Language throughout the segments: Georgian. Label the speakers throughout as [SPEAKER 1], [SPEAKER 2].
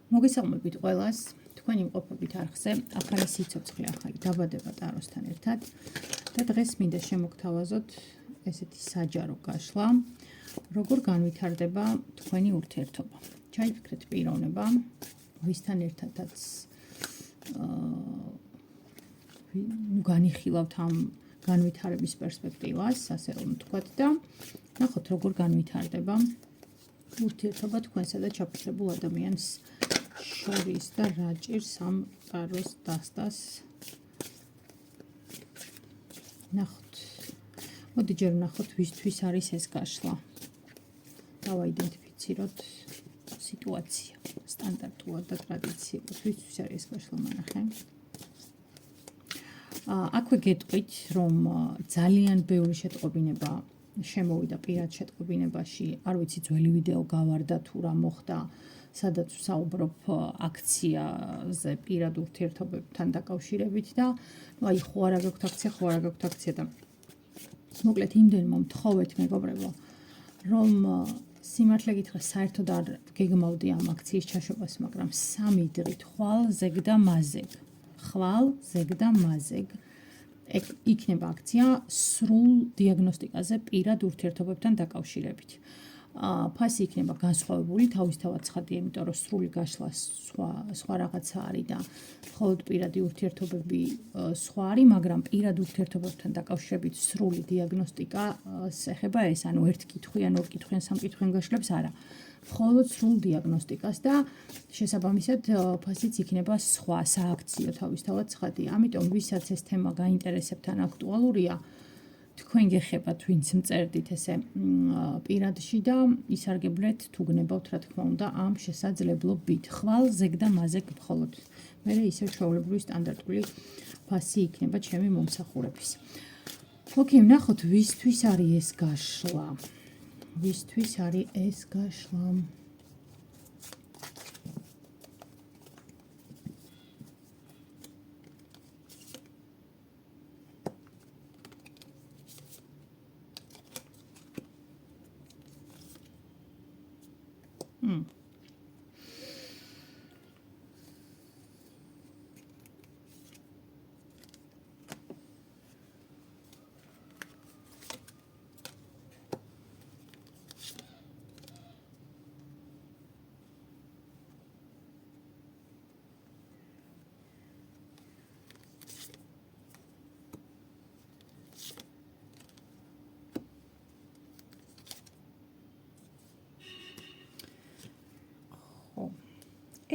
[SPEAKER 1] მოგესალმებით ყველას, თქვენი მყოფებით არხზე, ახალი სიცოცხლე, ახალი დაბადება ტაროსთან ერთად და დღეს მინდა შემოგთავაზოთ ესეთი საჯარო გაშლა, როგორ განვითარდება თქვენი ურთიერთობა. ჩაიფიქრეთ პიროვნება, ვისთან ერთადაც განიხილავთ ამ განვითარების პერსპექტივას, ასე რომ ვთქვათ და ნახოთ როგორ განვითარდება ურთიერთობა თქვენსა და ჩაფიქრებულ ადამიანს შორის და რა ჭირს ამ ტაროს დასტას. ნახოთ. მოდი ჯერ ვნახოთ ვისთვის არის ეს გაშლა. დავაიდენტიფიციროთ სიტუაცია სტანდარტულად და ტრადიციულად. ვისთვის არის ეს გაშლა მანახე. აქვე გეტყვით, რომ ძალიან ბევრი შეტყობინება შემოვიდა პირად შეტყობინებაში, არ ვიცი ძველი ვიდეო გავარდა თუ რა მოხდა, სადაც ვსაუბრობ აქციაზე პირად ურთიერთობებთან დაკავშირებით და აი ხო არა გაქვთ აქცია და მოკლედ იმდენ მომთხოვეთ მეგობრებო, რომ სიმართლე გითხრა საერთოდ არ გეგმავდი ამ აქციის ჩაშობას, მაგრამ 3 დღით ხვალ ზეგ და მაზეგ იქნება აქცია სრულ დიაგნოსტიკაზე პირად ურთიერთობებთან დაკავშირებით. ფასი იქნება განსხვავებული, თავისთავად ცხადია, იმიტომ რომ სრული გაშლა სხვა რაღაცა არის და მხოლოდ პირადი ურთიერთობები სხვა არის, მაგრამ პირად ურთიერთობებთან დაკავშირებით სრული დიაგნოსტიკას ეხება ეს, ანუ 1 კითხვიან, 2 კითხვიან, 3 კითხვიან გაშლებს არა. მხოლოდ სრულ დიაგნოსტიკას და შესაბამისად ფასიც იქნება სხვა, სააქციო თავისთავად ცხადია. ამიტომ ვისაც ეს თემა გაინტერესებთ ან აქტუალურია, თქვენ გეხებათ ვინც მწერდით ესე პირადში და ისარგებლეთ თუ გნებავთ რა თქმა უნდა ამ შესაძლებლობით. ხვალ ზეგ და მაზეგ მხოლოდ. მერე ისევ ჩვეულებრივი სტანდარტული ფასი იქნება ჩემი მომსახურების. ოკეი, ვნახოთ ვისთვის არის ეს გაშლა. ვისთვის არის ეს გაშლა?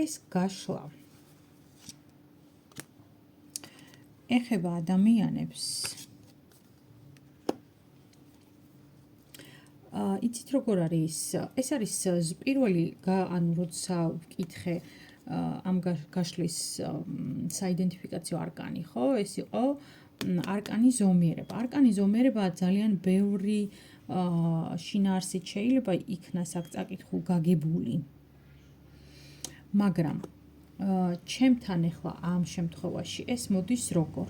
[SPEAKER 1] ეს გაშლა ეხება ადამიანებს. იცით როგორ არის? ეს არის პირველი ანუ როცა ვკითხე ამ გაშლის საიდენტიფიკაციო არკანი, ხო? ეს იყო არკანი ზომიერება. არკანი ზომიერება ძალიან ბევრი შინაარსით შეიძლება იქნას აქ წაკითხულ გაგებული. მაგრამ ჩემთან ახლა ამ შემთხვევაში ეს მოდის როგორ?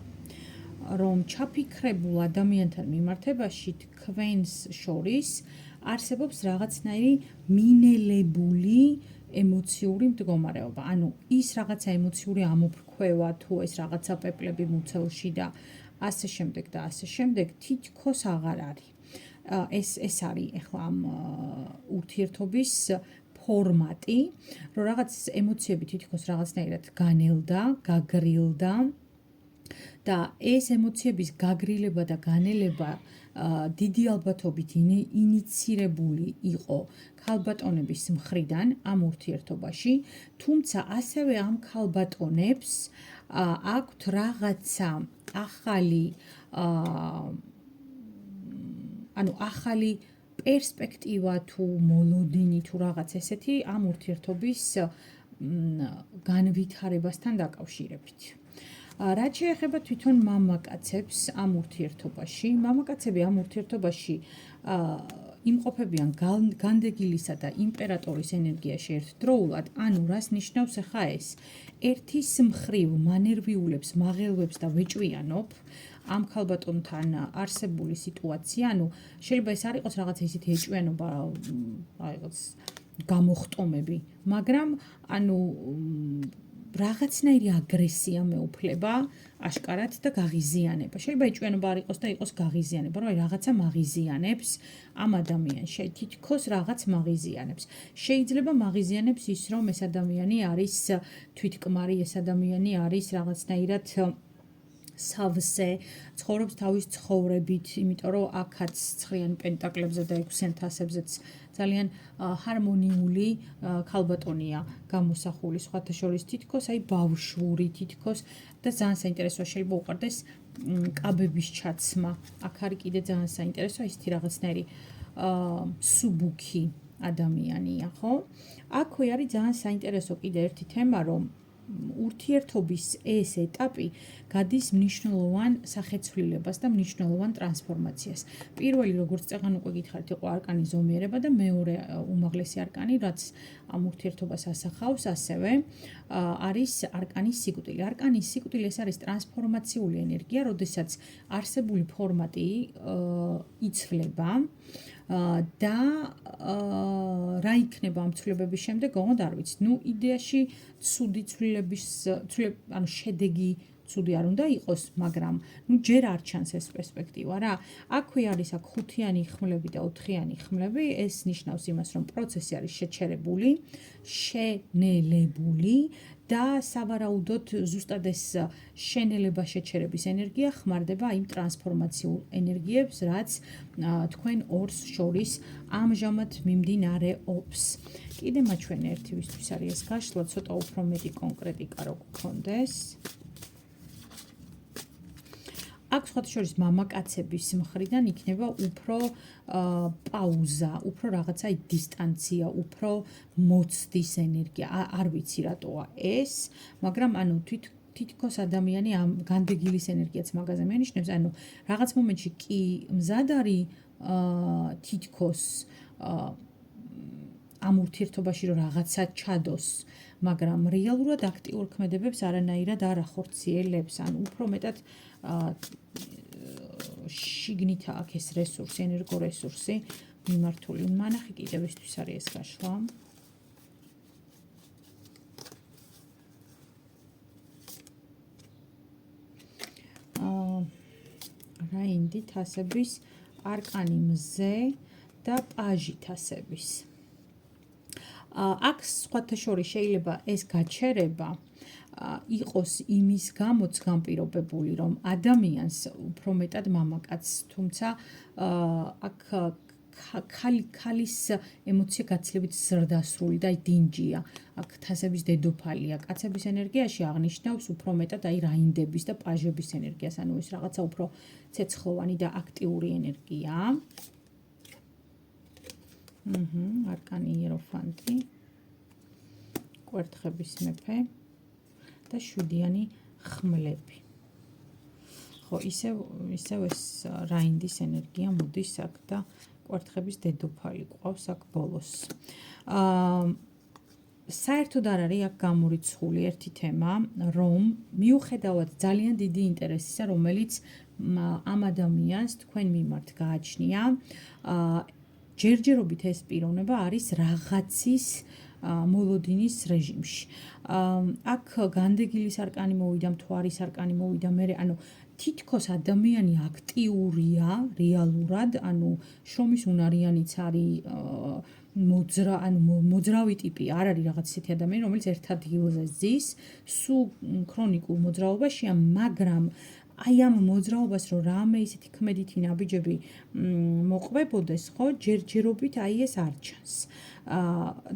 [SPEAKER 1] რომ ჩაფიქრებულ ადამიანთან მიმართებაში თქვენს შორის არსებობს რაღაცნაირი მინელებული ემოციური მდგომარეობა. ანუ ის რაღაცა ემოციური ამოფრქვევა თუ ეს რაღაცა პეპლები მუცელში და ასე შემდეგ თითქოს აღარ არის. ეს არის ახლა ამ ურთიერთობის ფორმატი, რომ რაღაც ემოციები თითქოს რაღაცნაირად განელდა, გაგრილდა და ეს ემოციების გაგრილება და განელება დიდი ალბათობით ინიცირებული იყო ქალბატონების მხრიდან ამ ურთიერთობაში, თუმცა ასევე ამ ქალბატონებს აქვთ რაღაცა ახალი პერსპექტივა თუ მოლოდინი თუ რაღაც ესეთი ამ ურთიერთობის განვითარებასთან დაკავშირებით. რაც შეეხება თვითონ მამაკაცებს ამ ურთიერთობაში, მამაკაცები ამ ურთიერთობაში იმყოფებიან განდეგილისა და იმპერატორის ენერგიაში ერთდროულად, ანუ რას ნიშნავს ახლა ეს? ერთის მხრივ მანერვიულებს, მაღელვებს და ვეჭვიანობ ამ ქალბატონთან არსებული სიტუაცია, ანუ შეიძლება ეს არ იყოს რაღაცა ისეთი ეჭვიანობა, რაღაც გამოხტომები, მაგრამ ანუ რაღაცნაირი აგრესია მეუფლება აშკარად და გაღიზიანება. შეიძლება ეჭვიანობა არ იყოს და იყოს გაღიზიანება, რომ რაღაცა მაღიზიანებს ამ ადამიანს, თითქოს რაღაც მაღიზიანებს. შეიძლება მაღიზიანებს ის, რომ ეს ადამიანი არის თვითკმარი, ეს ადამიანი არის რაღაცნაირად სავსე, ცხოვრობს თავის ცხოვრებით, იმიტომ რომ აქაც ცხრიან პენტაკლებზე და ექვსიან თასებზეც ძალიან ჰარმონიული ქალბატონია გამოსახული, სხვათა შორის თითქოს აი ბავშვური, თითქოს და ძალიან საინტერესოა შეიძლება უყვარდეს კაბების ჩაცმა. აქ არის კიდე ძალიან საინტერესო ისეთი რაღაცნაირი სუბუქი ადამიანია, ხო? აქვე არის ძალიან საინტერესო კიდე ერთი თემა, რომ ურთიერთობის ეს ეტაპი გადის მნიშვნელოვან სახეცვლილებას და მნიშვნელოვან ტრანსფორმაციას. პირველი, როგორც წეღან უკვე გითხარით, იყო არკანი ზომიერება და მეორე უმაღლესი არკანი, რაც ამ ურთიერთობას ასახავს, ასევე არის არკანის სიკვდილი. არკანის სიკვდილი ეს არის ტრანსფორმაციული ენერგია, როდესაც არსებული ფორმატი იცვლება და რა იქნება ამ ცვლილებების შემდეგ, ოღონდ არ ვიცით. ნუ იდეაში ცუდი ცვლილების, ანუ შედეგი ცუდი არ უნდა იყოს, მაგრამ ნუ ჯერ არ ჩანს ეს პერსპექტივა რა. აქვე არის აქ 5-იანი ხმლები და 4-იანი ხმლები, ეს ნიშნავს იმას, რომ პროცესი არის შეჩერებული, შენელებული და სავარაუდოდ ზუსტად ეს შენელება შეჩერების ენერგია ხმარდება იმ ტრანსფორმაციულ ენერგიებს, რაც თქვენ ორს შორის ამჟამად მიმდინარეობს. კიდე მაჩვენე ერთი ვისთვის არის ეს გაშლა, ცოტა უფრო მეტი კონკრეტიკა რო გქონდეს. აქ სხვათა შორის მამაკაცების მხრიდან იქნება უფრო პაუზა, უფრო რაღაცა დისტანცია, უფრო მოცდის ენერგია. არ ვიცი რატოა ეს, მაგრამ ანუ თითქოს ადამიანი ამ განდეგილის ენერგიაც მაგაზე მენიშნებს, ანუ რაღაც მომენტში კი მზად არის თითქოს ამ ურთიერთობაში რომ რაღაცა ჩადოს, მაგრამ რეალურად აქტიურ ქმედებებს არანაირად არ ახორციელებს, ან უფრო მეტად შიგნით აქ ეს რესურსი, ენერგორესურსი მიმართული. მანახი კიდევ ისთვის არის ეს გაშლა. რაინდი თასების, არკანი მზე და პაჟი თასების. აქ სხვათა შორის შეიძლება ეს გაჩერება იყოს იმის გამოც განპირობებული, რომ ადამიანს უფრო მეტად მამაკაცს, თუმცა აქ ქალის ემოცია გაცილებით ზრდასრული და დინჯია. აქ თასების დედოფალია. კაცების ენერგიაში აღნიშნავს უფრო მეტად აი რაინდების და პაჟების ენერგიას, ანუ ეს რაღაცა უფრო ცეცხლოვანი და აქტიური ენერგია. არკანი იეროფანტი, კვერთხების მეფე და 7-იანი ხმლები. ხო, ისევ ეს რაინდის ენერგია მოდის აქ და კვერთხების დედოფალი ყავს აქ ბოლოს. საერთოდ არ არის აქ გამორიცხული ერთი თემა, რომ მიუხედავად ძალიან დიდი ინტერესისა, რომელიც ამ ადამიანს თქვენ მიმართ გააჩნია, ჯერჯერობით ეს პიროვნება არის რაღაცის მოლოდინის რეჟიმში. აქ განდეგილის არკანი მოვიდა, მთვარის არკანი მოვიდა, მე ანუ თითქოს ადამიანი აქტიურია რეალურად, ანუ შრომის უნარიანიც არის მოძრავი ტიპი, არ არის რაღაც ისეთი ადამიანი, რომელიც ერთ ადგილზე ზის, სულ ქრონიკულ მოძრაობაშია, მაგრამ აი ამ მოძრაობას რომ რამე ისეთი ქმედითი ნაბიჯები მოყვებოდეს, ხო, ჯერჯერობით აი ეს არ ჩანს.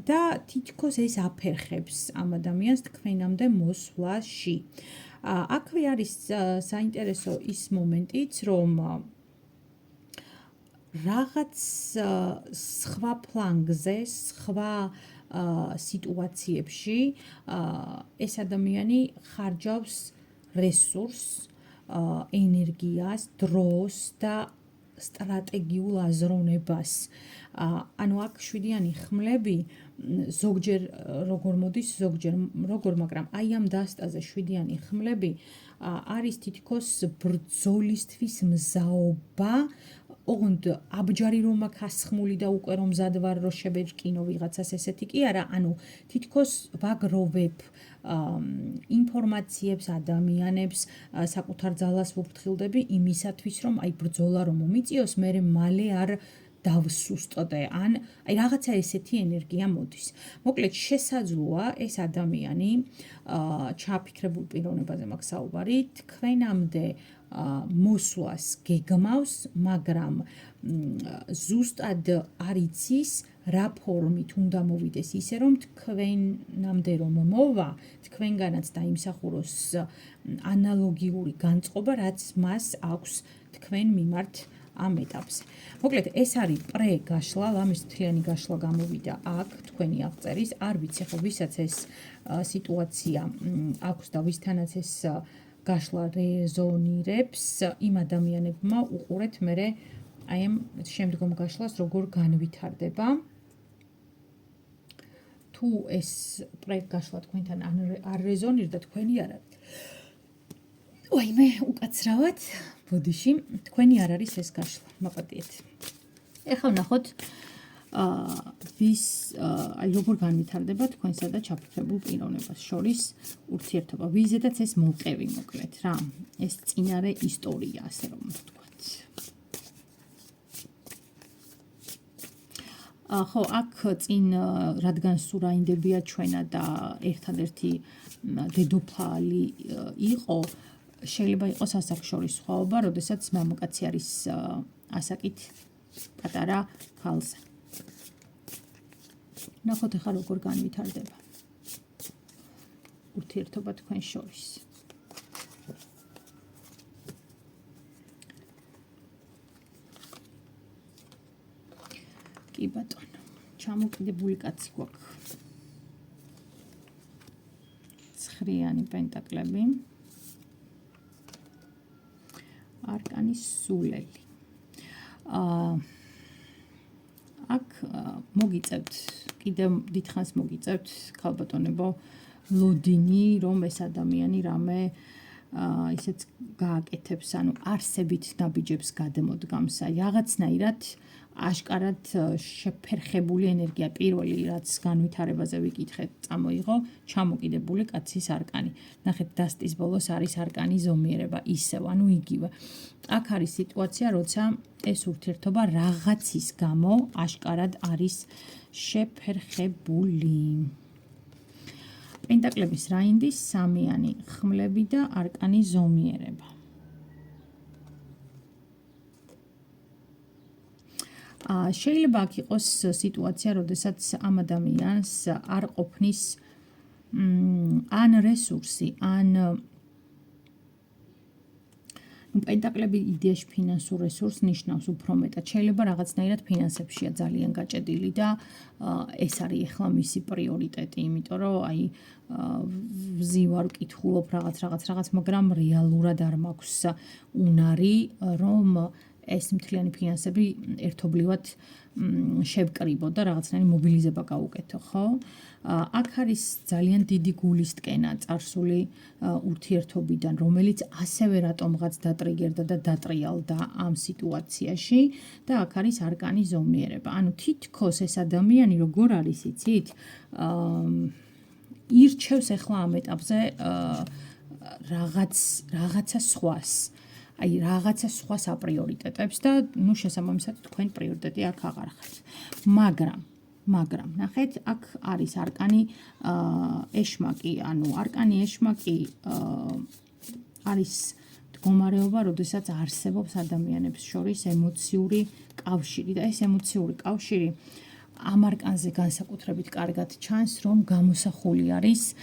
[SPEAKER 1] და თითქოს ეს აფერხებს ამ ადამიანს თქვენამდე მოსვლაში. აქვე არის საინტერესო ის მომენტიც, რომ რაღაც სხვა ფლანგზე, სხვა სიტუაციებში ეს ადამიანი ხარჯავს რესურსს, ენერგიას, დროს და სტრატეგიულ აზროვნებას. ანუ აქ 7-იანი ხმლები ზოგჯერ როგორ მოდის, ზოგჯერ როგორ, მაგრამ აი ამ დასტაზე 7-იანი ხმლები არის თითქოს ბრძოლისთვის მზაობა ოღონდ აბჯარი რომ აქ ასხმული და უკვე რომ მზად ვარ რომ შევერკინო ვიღაცას ესეთი კი არა, ანუ თითქოს ვაგროვებ ინფორმაციებს, ადამიანებს, საკუთარ ძალას ვუფრთხილდები იმისათვის, რომ აი ბრძოლა რომ მომიწიოს, მე მალე არ დავსუსტდე, ან აი რაღაცა ესეთი ენერგია მოდის. მოკლედ შესაძლოა ეს ადამიანი ჩაფიქრებულ პიროვნებაზე მაქვს საუბარი, თქვენამდე მოსვლას გეგმავს, მაგრამ ზუსტად არ იცის რა ფორმით უნდა მოვიდეს ისე რომ თქვენამდე რომ მოვა, თქვენგანაც დაიმსახუროს ანალოგიური განწყობა, რაც მას აქვს თქვენ მიმართ ამ ეტაპზე. მოკლედ ეს არის პრე-გაშლა, ლამის მთლიანი გაშლა გამოვიდა აქ თქვენი აღწერის, არ ვიცი ხო ვისაც ეს სიტუაცია აქვს და ვისთანაც ეს გაშლა რეზონირებს, იმ ადამიანებმა უყურეთ მერე აი ამ შემდგომ გაშლას როგორ განვითარდება. თუ ეს პრე-გაშლა თქვენთან არ რეზონირდა, თქვენი არ არის. ვაიმე, უკაცრავად, ბოდიში, თქვენი არ არის ეს გაშლა, მაპატიეთ. ეხლა ვნახოთ ვის აი როგორ განვითარდება თქვენსა და ჩაფიქრებულ პიროვნებას შორის ურთიერთობა. ვიზედაც ეს მოვყევი მოკლედ რა. ეს წინარე ისტორია, ასე რომ ვთქვათ. ხო, აქ წინ რადგან სურაინდებია ჩვენა და ერთადერთი დედოფალი იყო, შეიძლება იყოს ასაკშორის სხვაობა, როდესაც მამაკაცი არის ასაკით პატარა ქალზე. ნახოთ ახლა როგორ განვითარდება ურთიერთობა თქვენ შორის. კი ბატონო, ჩამოკიდებული კაცი გვაქვს. ცხრიანი პენტაკლები. არკანის სულელი. აქ მოგიწევთ, კიდევ დიდხანს მოგიწევთ, ქალბატონებო, ლოდინი, რომ ეს ადამიანი რამე ისეც გააკეთებს, ანუ არსებით ნაბიჯებს გადმოდგამს, აი რაღაცნაირად აშკარად შეფერხებული ენერგია პირველი რაც განვითარებაზე ვიკითხეთ წამოიღო ჩამოკიდებული კაცის არკანი. ნახეთ დასტის ბოლოს არის არკანი ზომიერება ისევ, ანუ იგივე. აქ არის სიტუაცია, როცა ეს ურთიერთობა რაღაცის გამო აშკარად არის შეფერხებული. პენტაკლების რაინდის სამიანი, ხმლები და არკანი ზომიერება. შეიძლება აქ იყოს სიტუაცია, როდესაც ამ ადამიანს არ ყოფნის ან რესურსი, ან პენტაკლები იდეაში ფინანსურ რესურსს ნიშნავს უფრო მეტად. შეიძლება რაღაცნაირად ფინანსებშია ძალიან გაჭედილი და ეს არის ახლა მისი პრიორიტეტი, იმიტომ რომ აი ვზივარ, ვკითხულობ რაღაც, მაგრამ რეალურად არ მაქვს უნარი, რომ ეს მთლიანი ფინანსები ერთობლივად შევკრიბო და რაღაცნაირი მობილიზება გავუკეთო, ხო? აქ არის ძალიან დიდი გულისტკენა წარსული ურთიერთობიდან, რომელიც ასევე რატომღაც დატრიგერდა და დატრიალდა ამ სიტუაციაში და აქ არის არკანი ზომიერება. ანუ თითქოს ეს ადამიანი როგორ არის, იცით? ირჩევს ახლა ამ ეტაპზე რაღაცა სხვას. აი რაღაცა სხვა საპრიორიტეტებს და ნუ შესაბამისად თქვენ პრიორიტეტი აქ აღარ ხართ. მაგრამ ნახეთ, აქ არის არკანი ეშმაკი, ანუ არკანი ეშმაკი არის მდგომარეობა, როდესაც არსებობს ადამიანებს შორის ემოციური კავშირი და ეს ემოციური კავშირი ამ არკანზე განსაკუთრებით კარგად ჩანს, რომ გამოსახული არის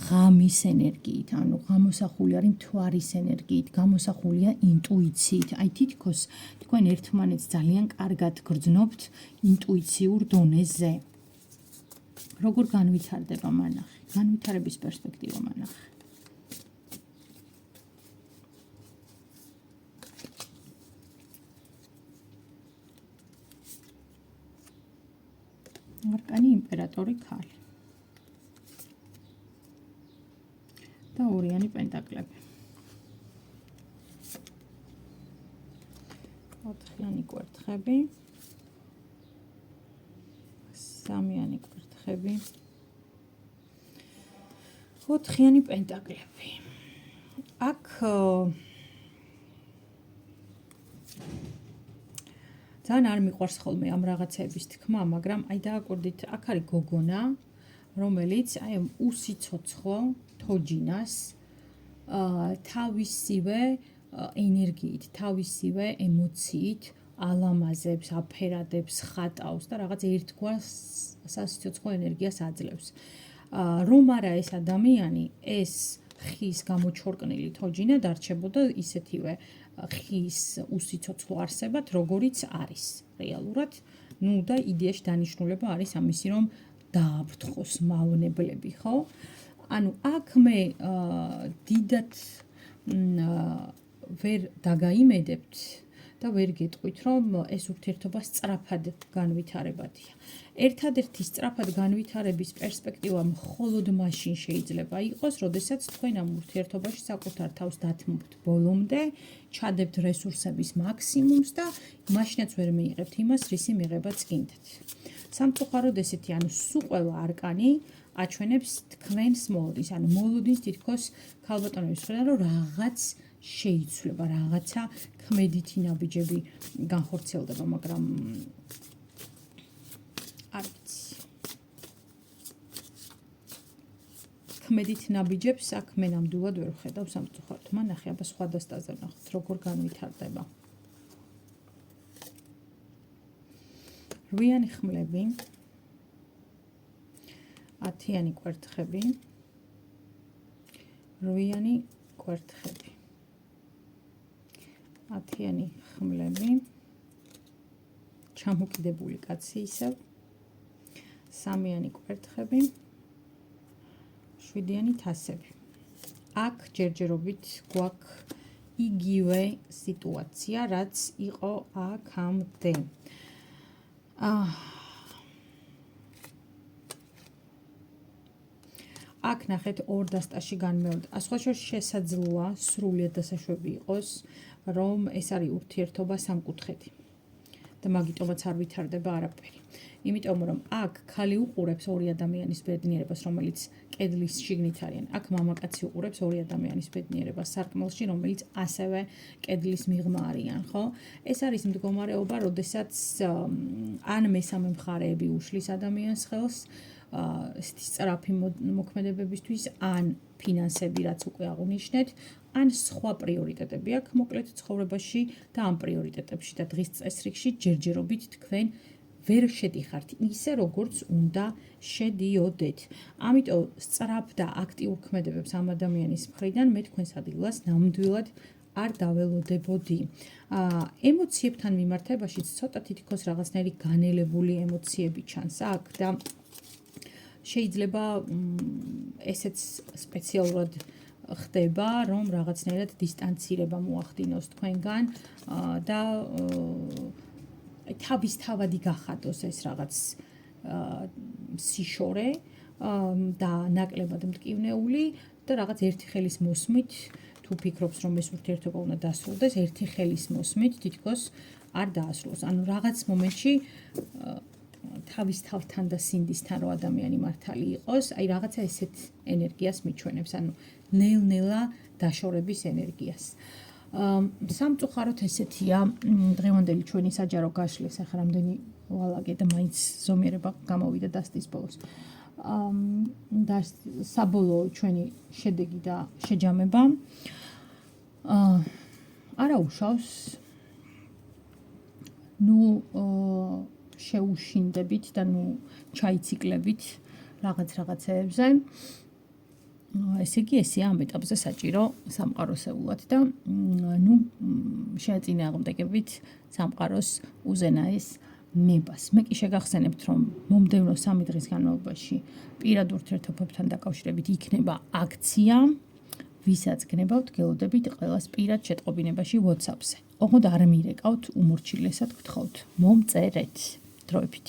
[SPEAKER 1] ღამის ენერგიით, ანუ გამოსახული არის მთვარის ენერგიით, გამოსახულია ინტუიციით. აი თითქოს თქვენ ერთმანეთს ძალიან კარგად გრძნობთ ინტუიციურ დონეზე. როგორ განვითარდება მანახი? განვითარების პერსპექტივა მანახი. არკანი იმპერატორი ქალი და ორიანი პენტაკლები. 4-იანი კვერთხები, 3-იანი კვერთხები, 4-იანი პენტაკლები. აქ ძალიან არ მიყვარს ხოლმე ამ რაღაცების თქმა, მაგრამ აი დააკვირდით, აქ არის გოგონა, რომელიც აი უსიცოცხლო თოჯინას თავისივე ენერგიით, თავისივე ემოციით ალამაზებს, აფერადებს, ხატავს და რაღაც ერთგვარ სასიცოცხლო ენერგიას აძლევს. რომ არა ეს ადამიანი, ეს ხის გამოჩორკნილი თოჯინა დარჩებოდა ისეთივე ხის უსიცოცხლო არსებად, როგორიც არის რეალურად. ნუ და იდეაში დანიშნულება არის ამისი, რომ დააფრთხოს მავნებლები, ხო? ანუ აქ მე დიდად ვერ დაგაიმედებთ და ვერ გეტყვით, რომ ეს ურთიერთობა სწრაფად განვითარებადია. ერთადერთი სწრაფად განვითარების პერსპექტივა მხოლოდ მაშინ შეიძლება იყოს, როდესაც თქვენ ამ ურთიერთობაში საკუთარ თავს დათმობთ ბოლომდე, ჩადებთ რესურსების მაქსიმუმს და მაშინაც ვერ მიიღებთ იმას, რისი მიღებაც გინდათ. სამწუხაროდ ესეთი, ანუ სულ ყველა არკანი აჩვენებს თქვენს მოლოდინს, ანუ მოლოდინს თითქოს ქალბატონების მხრიდან, რომ რაღაც შეიცვლება, რაღაცა ქმედითი ნაბიჯები განხორციელდება, მაგრამ არ ვიცი. ქმედით ნაბიჯებს აქ მე ნამდვილად ვერ ვხედავ სამწუხაროდ. მანახე, აბა სხვა დასტაზე ვნახოთ, როგორ განვითარდება. 8-იანი ხმლები, 10-იანი კვერთხები, 8-იანი კვერთხები, 10-იანი ხმლები, ჩამოკიდებული კაცი ისევ, 3-იანი კვერთხები, 7-იანი თასები. აქ ჯერჯერობით გვაქვს იგივე სიტუაცია, რაც იყო აქამდე. აქ ნახეთ ორ დასტაში განმეორდა. სხვა შორის შესაძლოა სრულიად დასაშვები იყოს, რომ ეს არის ურთიერთობა სამკუთხედი. და მაგიტომაც არ ვითარდება არაფერი. იმიტომ რომ აქ ქალი უყურებს ორი ადამიანის ბედნიერებას, რომელიც კედლის შიგნით არიან. აქ მამაკაცი უყურებს ორი ადამიანის ბედნიერებას სარკმელში, რომელიც ასევე კედლის მიღმა არიან, ხო? ეს არის მდგომარეობა, როდესაც ან მესამე მხარეები უშლის ადამიანს ხელს სწრაფი მოქმედებებისთვის, ან ფინანსები, რაც უკვე აღნიშნეთ, ან სხვა პრიორიტეტები აქვს მოკლედ ცხოვრებაში და ამ პრიორიტეტებში და დღის წესრიგში ჯერჯერობით თქვენ ვერ შედიხართ ისე, როგორც უნდა შედიოდეთ. ამიტომ სწრაფ და აქტიურ ქმედებებს ამ ადამიანის მხრიდან მე თქვენს ადგილას ნამდვილად არ დაველოდებოდი. ემოციებთან მიმართებაშიც ცოტა თითქოს რაღაცნაირი განელებული ემოციები ჩანს აქ და შეიძლება ესეც სპეციალურად ხდება, რომ რაღაცნაირად დისტანცირება მოახდინოს თქვენგან და თავისთავადი გახადოს ეს რაღაც სიშორე და ნაკლებად მტკივნეული და რაღაც ერთი ხელის მოსმით თუ ფიქრობს, რომ ეს ურთიერთობა უნდა დასრულდეს, ერთი ხელის მოსმით თითქოს არ დაასრულოს. ანუ რაღაც მომენტში თავის თავთან და სინდისთან რო ადამიანი მართალი იყოს, აი რაღაცა ესეთ ენერგიას მიჩვენებს, ანუ ნელ-ნელა დაშორების ენერგიას. სამწუხაროდ ესეთია დღევანდელი ჩვენი საჯარო გაშლის, ახლა რამდენი ვალაგე და მაინც ზომიერება გამოვიდა დასტის ბოლოს. და საბოლოო ჩვენი შედეგი და შეჯამება არაუშავს. ნუ შეუშინდებით და ნუ ჩაიციკლებით რაღაცეებზე. ესე იგი ესეა ამ ეტაპზე საჭირო სამყაროსეულად და ნუ შეაწინააღმდეგებით სამყაროს უზენაეს ნებას. მე კი შეგახსენებთ, რომ მომდევნო 3 დღის განმავლობაში პირად ურთიერთობებთან დაკავშირებით იქნება აქცია, ვისაც გნებავთ, გელოდებით ყველას პირად შეტყობინებაში WhatsApp-ზე. ოღონდ არ მირეკავთ უმორჩილესად გთხოვთ, მომწერეთ დროებით.